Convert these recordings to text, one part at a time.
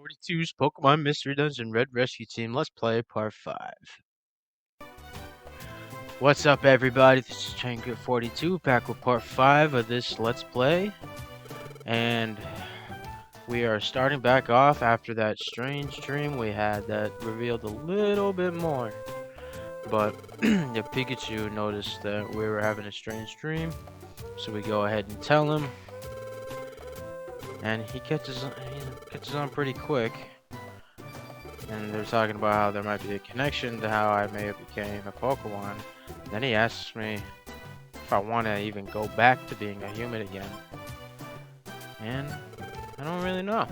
42's Pokemon Mystery Dungeon Red Rescue Team Let's Play Part 5. What's up, everybody? This is Charizard42 back with Part 5 of this Let's Play. And we are starting back off after that strange dream we had that revealed a little bit more. But yeah, Pikachu noticed that we were having a strange dream, so we go ahead and tell him. And he catches on pretty quick. And they're talking about how there might be a connection to how I may have became a Pokemon. Then he asks me if I want to even go back to being a human again. And I don't really know.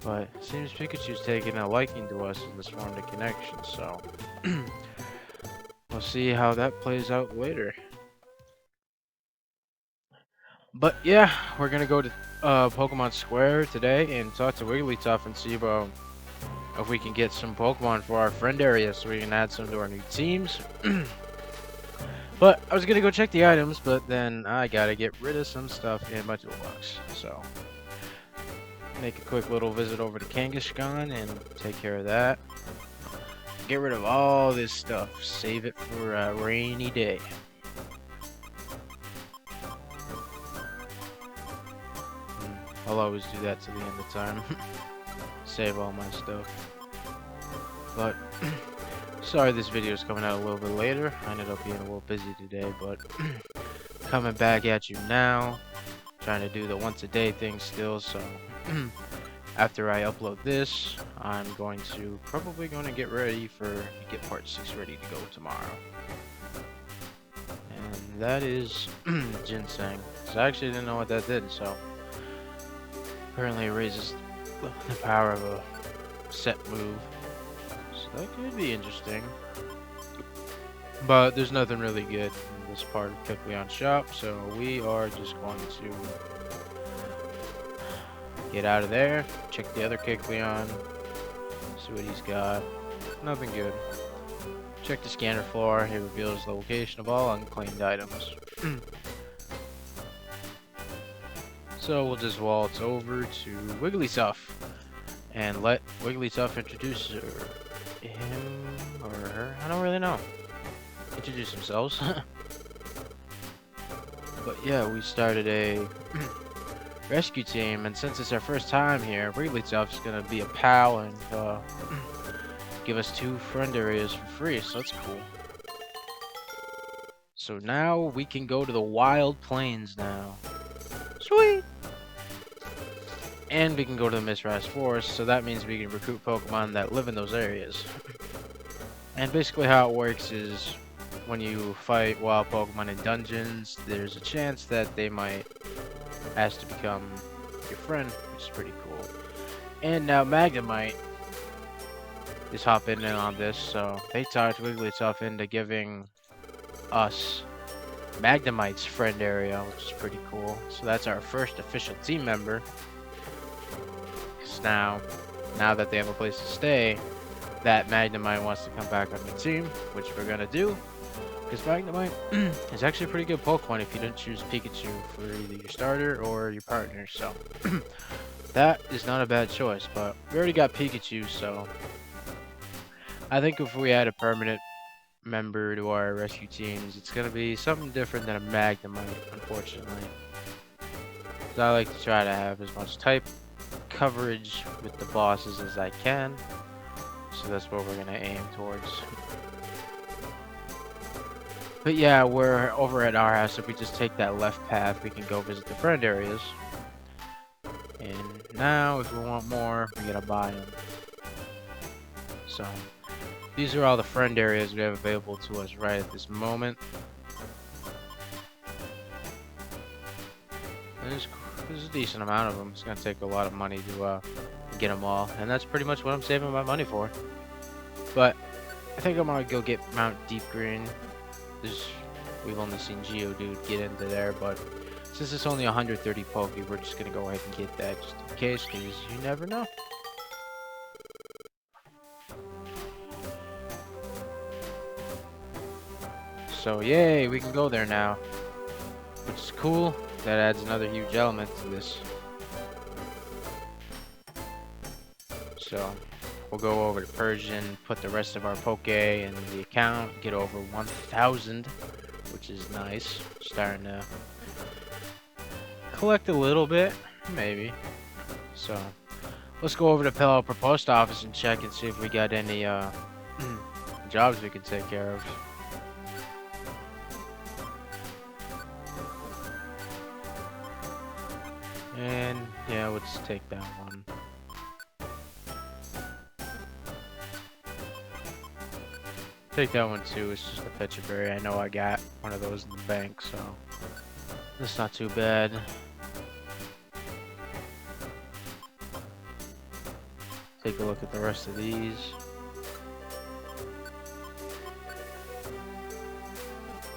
But it seems Pikachu's taking a liking to us and this formed a connection, so we'll see how that plays out later. But yeah, we're gonna go to Pokemon Square today and talk to Wigglytuff and see about if we can get some Pokemon for our friend area so we can add some to our new teams. But I was gonna go check the items, but then I gotta get rid of some stuff in my toolbox. So make a quick little visit over to Kangaskhan and take care of that. Get rid of all this stuff. Save it for a rainy day. I'll always do that till the end of time. Save all my stuff. But sorry this video is coming out a little bit later. I ended up being a little busy today, but coming back at you now. Trying to do the once a day thing still, so after I upload this, I'm probably going to get ready to get part 6 ready to go tomorrow. And that is ginseng. So I actually didn't know what that did, so apparently it raises the power of a set move. So that could be interesting. But there's nothing really good in this part of Kecleon's shop, so we are just going to get out of there, check the other Kecleon, see what he's got. Nothing good. Check the scanner floor, it reveals the location of all unclaimed items. So we'll just waltz over to Wigglytuff and let Wigglytuff introduce him or her. I don't really know. Introduce themselves. But yeah, we started a rescue team, and since it's our first time here, Wigglytuff's gonna be a pal and give us 2 friend areas for free, so that's cool. So now we can go to the Wild Plains now. Sweet! And we can go to the Mistras Forest, so that means we can recruit Pokemon that live in those areas. And basically how it works is when you fight wild Pokemon in dungeons, there's a chance that they might ask to become your friend, which is pretty cool. And now Magnemite is hopping in on this, so they talked Wigglytuff into giving us Magnemite's friend area, which is pretty cool. So that's our first official team member. Because now that they have a place to stay, that Magnemite wants to come back on the team, which we're gonna do. Because Magnemite is actually a pretty good Pokemon if you don't choose Pikachu for either your starter or your partner, so that is not a bad choice. But we already got Pikachu, so I think if we add a permanent member to our rescue teams, it's gonna be something different than a Magnemite, unfortunately. So I like to try to have as much type coverage with the bosses as I can, so that's what we're gonna aim towards. But yeah, we're over at our house. If we just take that left path, we can go visit the friend areas. And now, if we want more, we gotta buy them. So these are all the friend areas we have available to us right at this moment. And there's a decent amount of them. It's gonna take a lot of money to get them all, and that's pretty much what I'm saving my money for. But I think I'm gonna go get Mount Deep Green. We've only seen Geodude get into there, but since it's only 130 Poke, we're just gonna go ahead and get that just in case, because you never know. So yay, we can go there now, which is cool. That adds another huge element to this. So we'll go over to Persian, put the rest of our Poke in the account, get over 1,000, which is nice. Starting to collect a little bit, maybe. So let's go over to Pelipper Post Office and check and see if we got any jobs we can take care of. And yeah, let's take that one. Take that one too. It's just a picture berry. I know I got one of those in the bank, so it's not too bad. Take a look at the rest of these.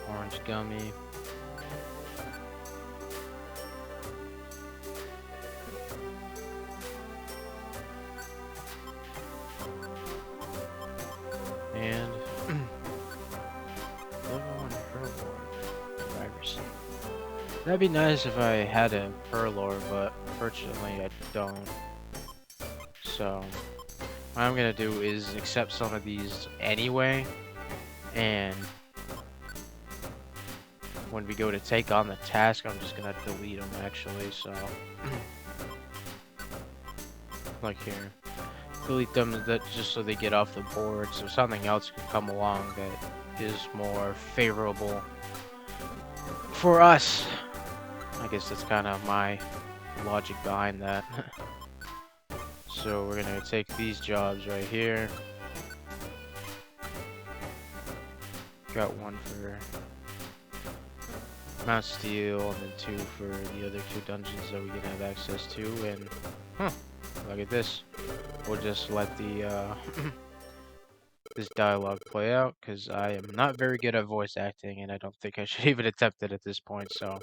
Orange gummy. And that'd be nice if I had a Purlour, but unfortunately I don't. So what I'm gonna do is accept some of these anyway, and when we go to take on the task, I'm just gonna delete them actually. So like here, delete them just so they get off the board, so something else can come along that is more favorable for us. I guess that's kind of my logic behind that. So we're gonna take these jobs right here. Got one for Mount Steel and then 2 for the other 2 dungeons that we can have access to. And look at this. We'll just let the this dialogue play out, because I am not very good at voice acting, and I don't think I should even attempt it at this point. So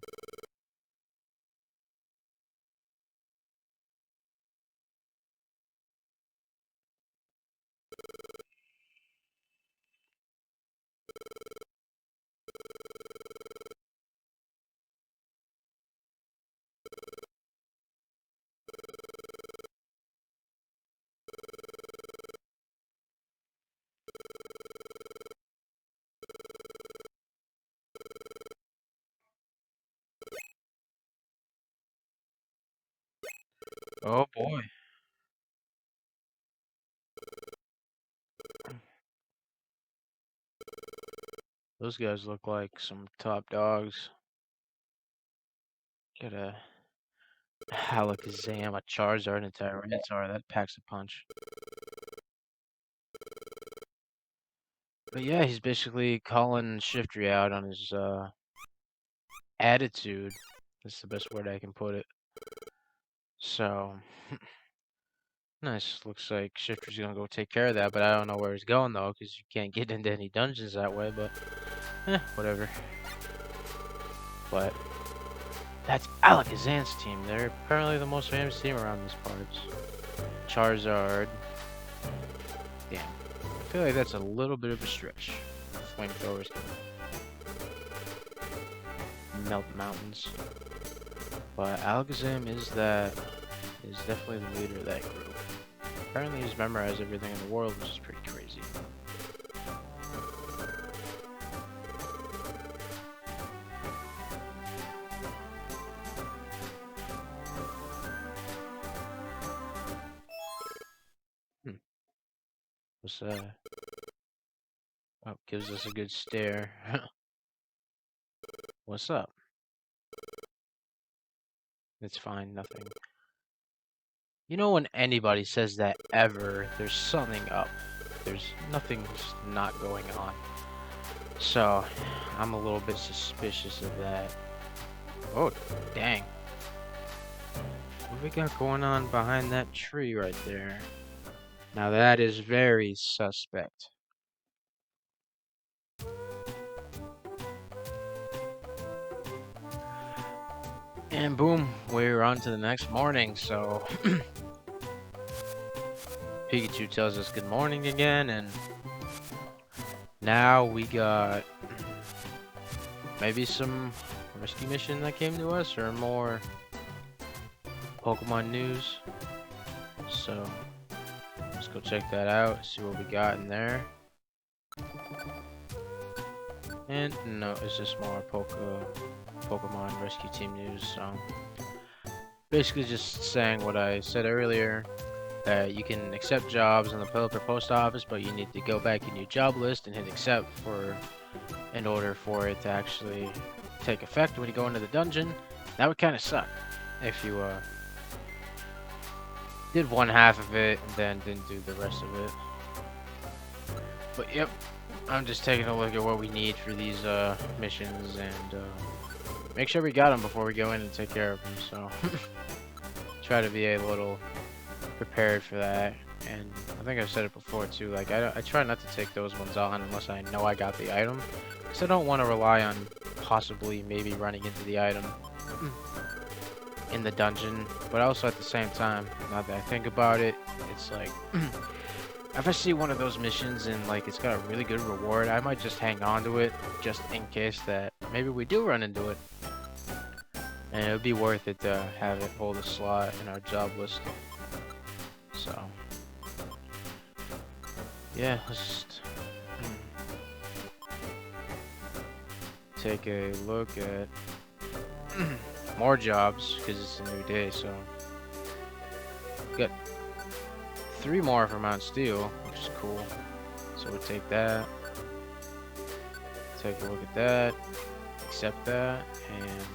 oh boy, those guys look like some top dogs. Got a Alakazam, a Charizard, and a Tyranitar. That packs a punch. But yeah, he's basically calling Shiftry out on his attitude. That's the best word I can put it. So nice. Looks like Shiftry's gonna go take care of that, but I don't know where he's going though, because you can't get into any dungeons that way. But whatever. But that's Alakazam's team. They're apparently the most famous team around these parts. Charizard. Damn. I feel like that's a little bit of a stretch. Flamethrowers can melt mountains. But Alakazam is definitely the leader of that group. Apparently he's memorized everything in the world, which is pretty crazy. What's that? Oh, gives us a good stare. What's up? It's fine, nothing. You know, when anybody says that ever, there's something up. There's nothing's not going on. So, I'm a little bit suspicious of that. Oh, dang. What we got going on behind that tree right there? Now that is very suspect. And boom, we're on to the next morning, so Pikachu tells us good morning again, and now we got maybe some rescue mission that came to us, or more Pokemon news. So go check that out, see what we got in there. And no, it's just more Pokemon Rescue Team news. So basically just saying what I said earlier, that you can accept jobs in the Pelipper post office, but you need to go back in your job list and hit accept in order for it to actually take effect when you go into the dungeon. That would kind of suck if you did one half of it and then didn't do the rest of it. But yep, I'm just taking a look at what we need for these missions and make sure we got them before we go in and take care of them. So try to be a little prepared for that. And I think I've said it before too, like I try not to take those ones on unless I know I got the item, because I don't want to rely on possibly maybe running into the item in the dungeon. But also at the same time, now that I think about it, it's like if I see one of those missions and like it's got a really good reward, I might just hang on to it just in case that maybe we do run into it, and it would be worth it to have it hold a slot in our job list. So yeah, let's just take a look at more jobs because it's a new day. So we got 3 more for Mount Steel, which is cool. So we'll take that, take a look at that, accept that, and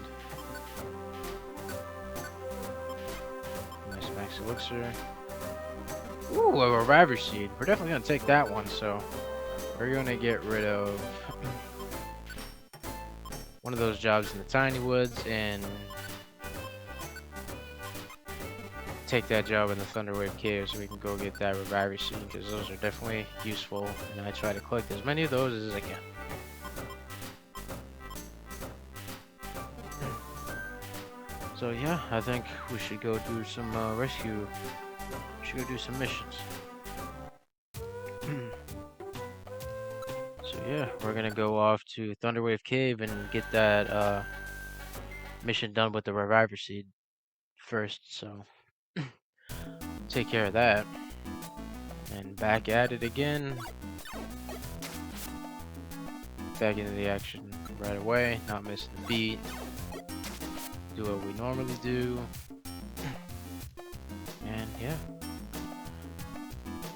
nice max elixir. Ooh, a Reviver Seed. We're definitely gonna take that one. So we're gonna get rid of one of those jobs in the Tiny Woods and take that job in the Thunderwave Cave so we can go get that Reviver Seed, because those are definitely useful, and I try to collect as many of those as I can. So yeah, I think we should go do some rescue. We should go do some missions. So yeah, we're gonna go off to Thunderwave Cave and get that mission done with the Reviver Seed first. So take care of that, and back at it again. Back into the action right away, not missing the beat. Do what we normally do, and yeah,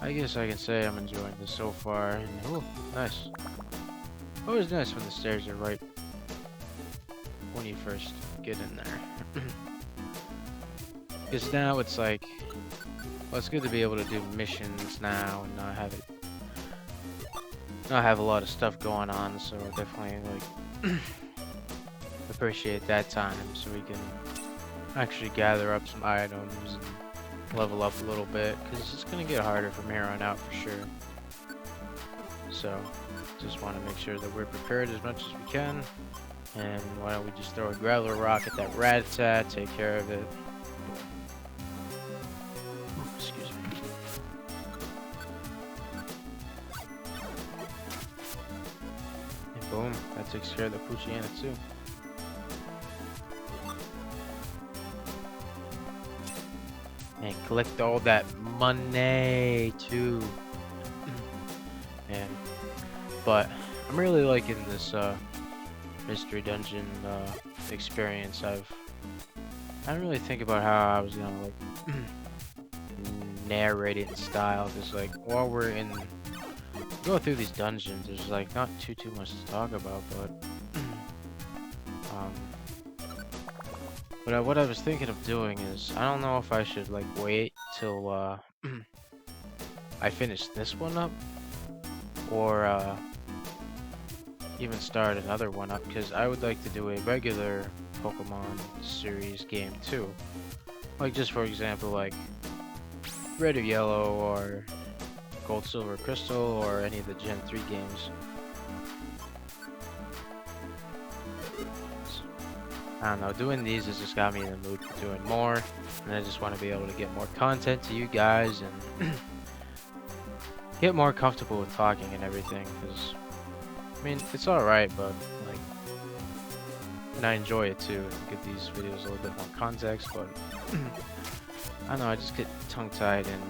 I guess I can say I'm enjoying this so far. And oh, nice. Always nice when the stairs are right when you first get in there. Because now it's like, well, it's good to be able to do missions now and not have a lot of stuff going on. So definitely like appreciate that time so we can actually gather up some items and level up a little bit, because it's gonna get harder from here on out for sure. So just want to make sure that we're prepared as much as we can. And why don't we just throw a Graveler Rock at that Rattata, take care of it. Ooh, excuse me. And boom, that takes care of the Poochyena too. And collect all that money too. And but I'm really liking this mystery dungeon experience. I didn't really think about how I was gonna like narrate it in style, because like while we're go through these dungeons, there's like not too much to talk about, but what I was thinking of doing is, I don't know if I should like wait till I finish this one up, or even start another one up, because I would like to do a regular Pokemon series game too. Like just for example, like Red or Yellow, or Gold, Silver, Crystal, or any of the Gen 3 games. I don't know, doing these has just got me in the mood for doing more, and I just want to be able to get more content to you guys and get more comfortable with talking and everything, because I mean, it's alright, but like, and I enjoy it too, give these videos a little bit more context, but I don't know, I just get tongue-tied and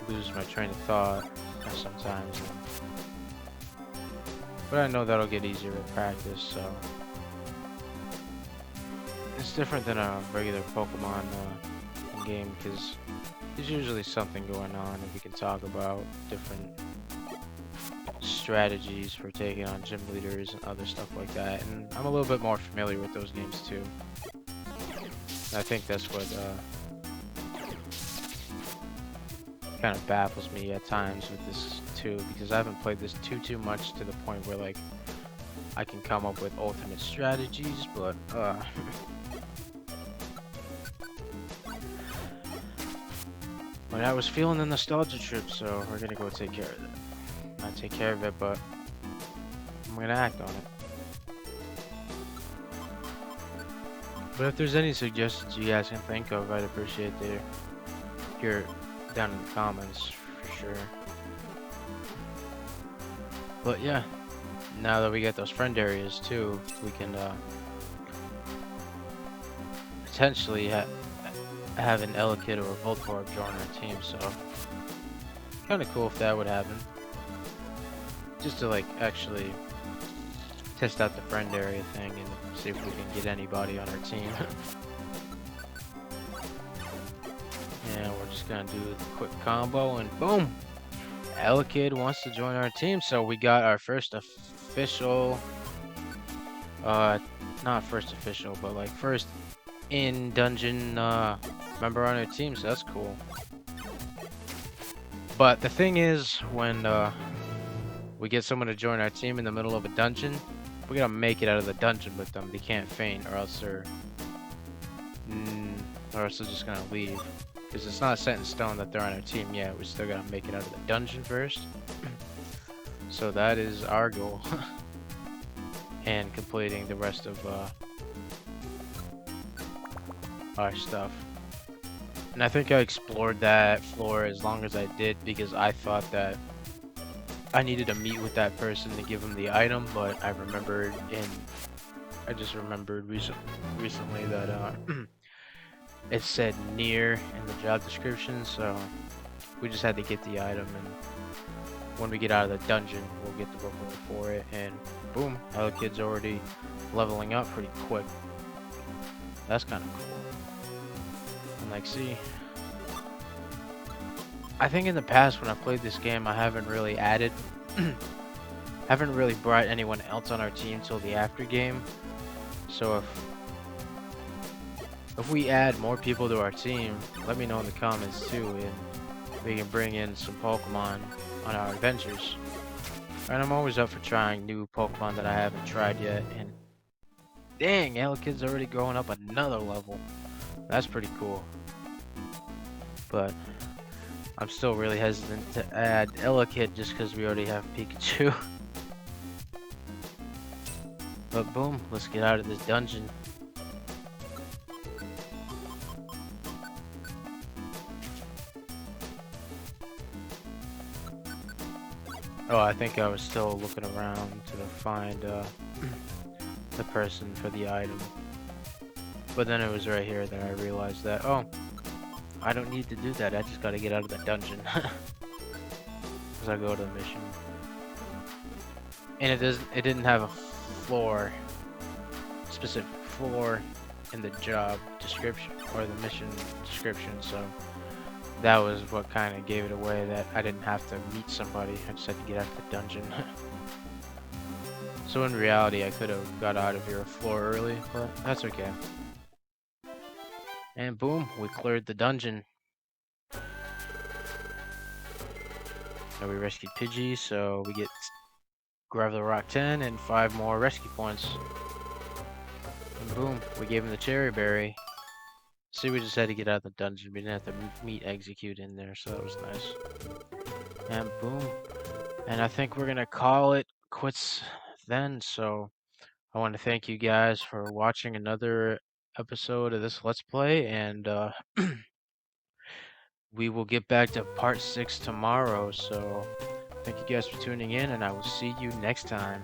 lose my train of thought sometimes. But I know that'll get easier with practice, so it's different than a regular Pokemon game because there's usually something going on, and we can talk about different strategies for taking on gym leaders and other stuff like that. And I'm a little bit more familiar with those games too. And I think that's what kind of baffles me at times with this too, because I haven't played this too much to the point where like I can come up with ultimate strategies, but but I was feeling the nostalgia trip, so we're gonna go take care of it. Not take care of it, but I'm gonna act on it. But if there's any suggestions you guys can think of, I'd appreciate to hear it down in the comments for sure. But yeah, now that we get those friend areas too, we can potentially have an Elekid or a Voltorb join our team, so kind of cool if that would happen. Just to like actually test out the friend area thing and see if we can get anybody on our team. And we're just gonna do the quick combo and boom! Elekid wants to join our team, so we got our first official, not first official, but like first in dungeon member on our team, so that's cool. But the thing is, when we get someone to join our team in the middle of a dungeon, we gotta make it out of the dungeon with them. They can't faint, or else they're just gonna leave. Because it's not set in stone that they're on our team yet. We still gotta make it out of the dungeon first. So that is our goal. And completing the rest of our stuff. And I think I explored that floor as long as I did because I thought that I needed to meet with that person to give him the item, but I just remembered recently that it said near in the job description, so we just had to get the item, and when we get out of the dungeon, we'll get the reward for it, and boom, Elekid's already leveling up pretty quick. That's kind of cool. And like, see, I think in the past when I played this game, I haven't really added, haven't really brought anyone else on our team till the after game. So if we add more people to our team, let me know in the comments too, and we can bring in some Pokemon on our adventures. And I'm always up for trying new Pokemon that I haven't tried yet. And dang, Elekid's already going up another level. That's pretty cool. But I'm still really hesitant to add Elekid just because we already have Pikachu. But boom, let's get out of this dungeon. Oh, I think I was still looking around to find the person for the item. But then it was right here that I realized that, oh, I don't need to do that. I just gotta get out of the dungeon. As I go to the mission. And it didn't have a floor, specific floor in the job description or the mission description, so that was what kind of gave it away, that I didn't have to meet somebody. I just had to get out of the dungeon. So in reality, I could have got out of here a floor early, but that's okay. And boom, we cleared the dungeon. Now we rescued Pidgey, so we get Gravel Rock 10 and 5 more rescue points. And boom, we gave him the Cherry Berry. See, we just had to get out of the dungeon. We didn't have to meet Execute in there, so that was nice. And boom. And I think we're gonna call it quits then. So I want to thank you guys for watching another episode of this Let's Play, and we will get back to part 6 tomorrow. So thank you guys for tuning in, and I will see you next time.